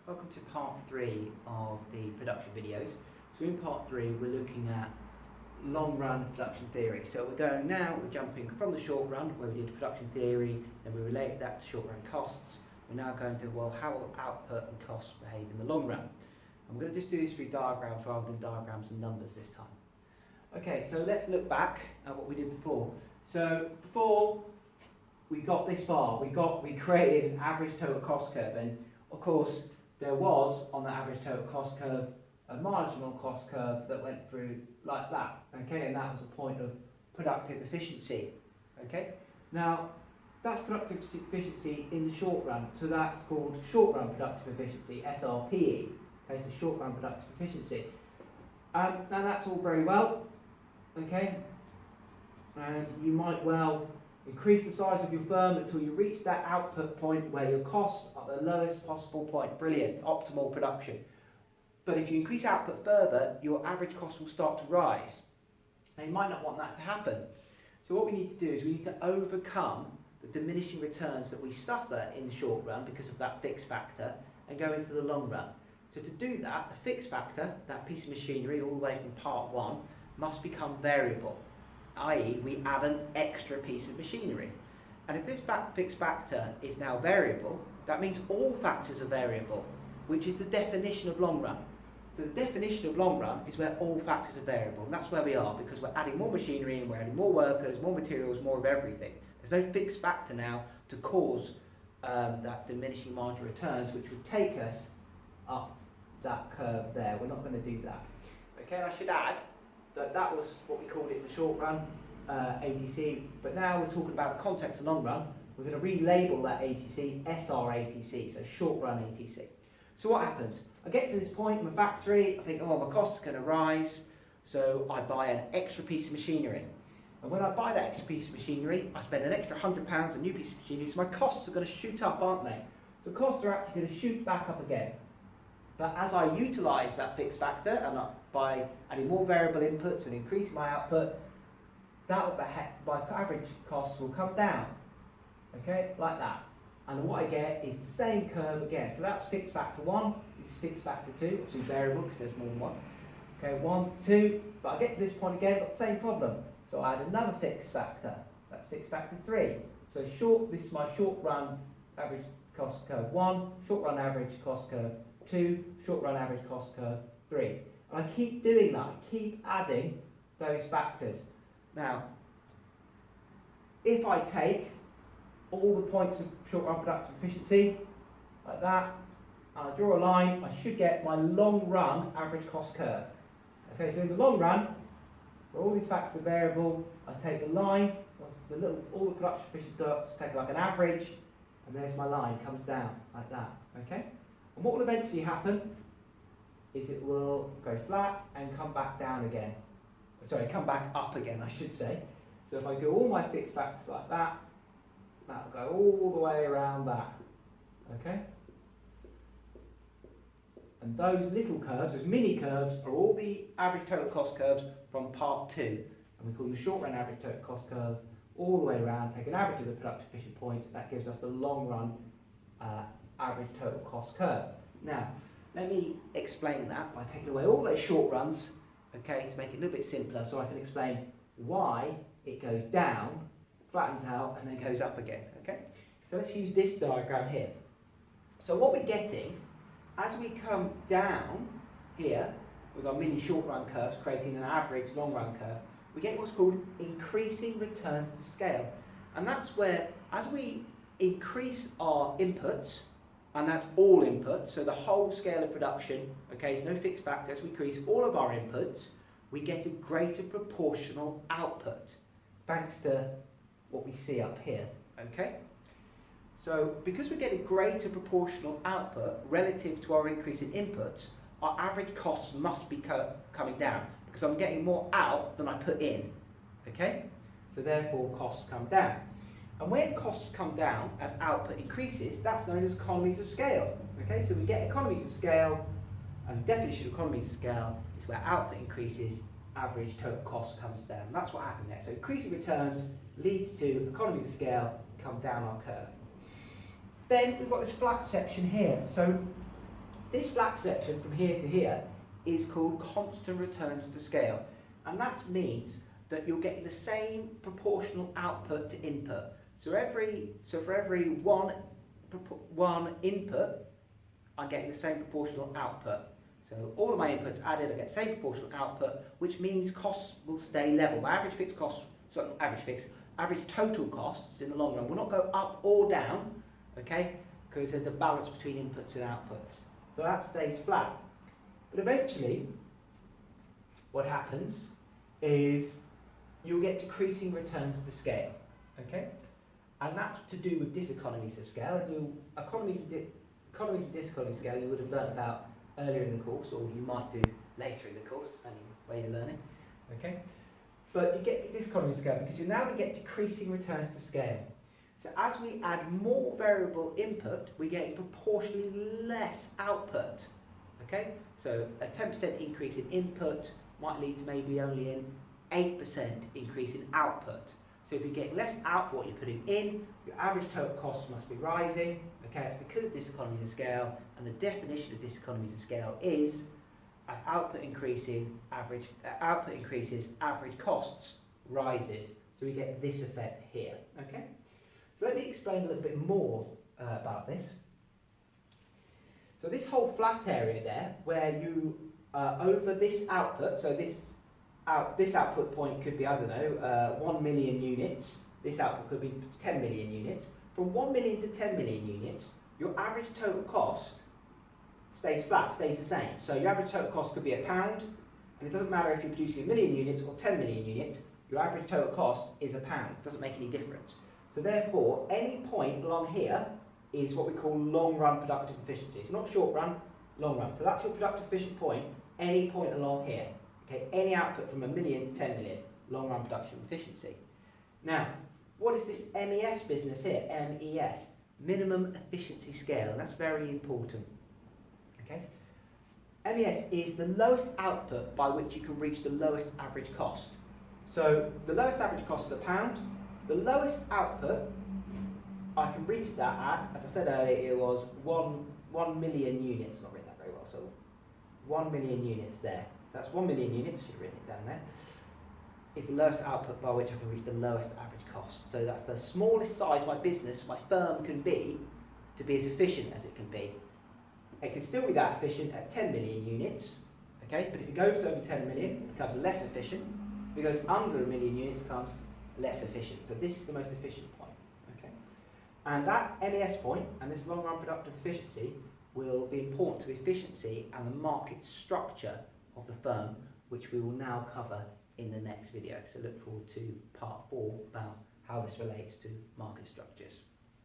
Welcome to part 3 of the production videos. So in part 3 we're looking at long run production theory. So we're jumping from the short run where we did production theory, then we related that to short run costs. We're now going to, well, how will output and costs behave in the long run? And we're going to just do this through diagrams rather than diagrams and numbers this time. Okay, so let's look back at what we did before. So before we got this far, we created an average total cost curve, and of course there was on the average total cost curve a marginal cost curve that went through like that, okay, and that was a point of productive efficiency, okay. Now that's productive efficiency in the short run, so that's called short run productive efficiency, SRPE, okay, so short run productive efficiency. Now that's all very well, okay, and you might well increase the size of your firm until you reach that output point where your costs are the lowest possible point. Brilliant, optimal production. But if you increase output further, your average cost will start to rise. Now you might not want that to happen. So what we need to do is we need to overcome the diminishing returns that we suffer in the short run because of that fixed factor and go into the long run. So to do that, the fixed factor, that piece of machinery all the way from part 1, must become variable. I.e. we add an extra piece of machinery. And if this fixed factor is now variable, that means all factors are variable, which is the definition of long run. So the definition of long run is where all factors are variable, and that's where we are, because we're adding more machinery and we're adding more workers, more materials, more of everything. There's no fixed factor now to cause that diminishing marginal returns, which would take us up that curve there. We're not going to do that. Okay, and I should add that was what we called it in the short run, ATC, but now we're talking about the context of long run. We're going to relabel that ATC SRATC, so short run ATC. So what happens? I get to this point in my factory, I think, oh, my costs are going to rise, so I buy an extra piece of machinery. And when I buy that extra piece of machinery, I spend an extra £100 on a new piece of machinery, so my costs are going to shoot up, aren't they? So costs are actually going to shoot back up again. But as I utilise that fixed factor and by adding more variable inputs and increasing my output, my average costs will come down, okay, like that. And what I get is the same curve again. So that's fixed factor 1, this is fixed factor 2, which is variable because there's more than one. Okay, 1 to 2, but I get to this point again, got the same problem. So I add another fixed factor, that's fixed factor 3. So this is my short run average cost curve 1, short run average cost curve 2, short run average cost curve 3. And I keep doing that, I keep adding those factors. Now, if I take all the points of short run productive efficiency, like that, and I draw a line, I should get my long run average cost curve. Okay, so in the long run, where all these factors are variable, I take the line, all the production efficient dots, take like an average, and there's my line, comes down like that. Okay? And what will eventually happen is it will go flat and come back down again. Sorry, come back up again, I should say. So if I do all my fixed factors like that, that'll go all the way around that. Okay? And those little curves, those mini curves, are all the average total cost curves from part 2. And we call them the short run average total cost curve all the way around, take an average of the productive efficient points, that gives us the long run average total cost curve. Now, let me explain that by taking away all those short runs, okay, to make it a little bit simpler, so I can explain why it goes down, flattens out, and then goes up again, okay? So let's use this diagram here. So what we're getting, as we come down here, with our mini short run curves, creating an average long run curve, we get what's called increasing returns to scale. And that's where, as we increase our inputs, and that's all inputs, so the whole scale of production, okay, there's no fixed factor, as we increase all of our inputs, we get a greater proportional output, thanks to what we see up here, okay? So because we get a greater proportional output relative to our increase in inputs, our average costs must be coming down, because I'm getting more out than I put in, okay? So therefore costs come down. And when costs come down as output increases, that's known as economies of scale. Okay, so we get economies of scale, and the definition of economies of scale is where output increases, average total cost comes down. And that's what happened there. So increasing returns leads to economies of scale come down our curve. Then we've got this flat section here. So This flat section from here to here is called constant returns to scale, and that means that you're getting the same proportional output to input. So for every one input, I'm getting the same proportional output. So all of my inputs added, I get the same proportional output, which means costs will stay level. My average fixed costs, sorry, not average fixed, average total costs in the long run will not go up or down, okay? Because there's a balance between inputs and outputs. So that stays flat. But eventually, what happens is you'll get decreasing returns to scale, okay? And that's to do with diseconomies of scale. And economies and diseconomies of scale you would have learned about earlier in the course, or you might do later in the course, depending on where you're learning, okay? But you get diseconomies of scale because you're now going to get decreasing returns to scale. So as we add more variable input, we get proportionally less output, okay? So a 10% increase in input might lead to maybe only an 8% increase in output. So if you get less output you're putting in, your average total costs must be rising, okay? It's because of diseconomies of scale, and the definition of diseconomies of scale is as output increases, average costs rises. So we get this effect here, okay? So let me explain a little bit more about this. So this whole flat area there, where you over this output, so this output point could be, I don't know, 1 million units. This output could be 10 million units. From 1 million to 10 million units, your average total cost stays flat, stays the same. So your average total cost could be £1, and it doesn't matter if you're producing 1 million units or 10 million units, your average total cost is £1. It doesn't make any difference. So therefore, any point along here is what we call long-run productive efficiency. It's not short run, long run. So that's your productive efficient point, any point along here. Okay, any output from 1 million to 10 million, long-run production efficiency. Now, what is this MES business here? MES, minimum efficiency scale, and that's very important. Okay, MES is the lowest output by which you can reach the lowest average cost. So the lowest average cost is £1. The lowest output I can reach that at, as I said earlier, it was 1 million units. Not written that very well, so 1 million units there. That's 1 million units, should have written it down there. It's the lowest output by which I can reach the lowest average cost. So that's the smallest size my business, my firm can be to be as efficient as it can be. It can still be that efficient at 10 million units, okay? But if it goes over 10 million, it becomes less efficient. If it goes under 1 million units, it becomes less efficient. So this is the most efficient point, okay? And that MES point and this long-run productive efficiency will be important to the efficiency and the market structure of the firm, which we will now cover in the next video. So look forward to part 4 about how this relates to market structures.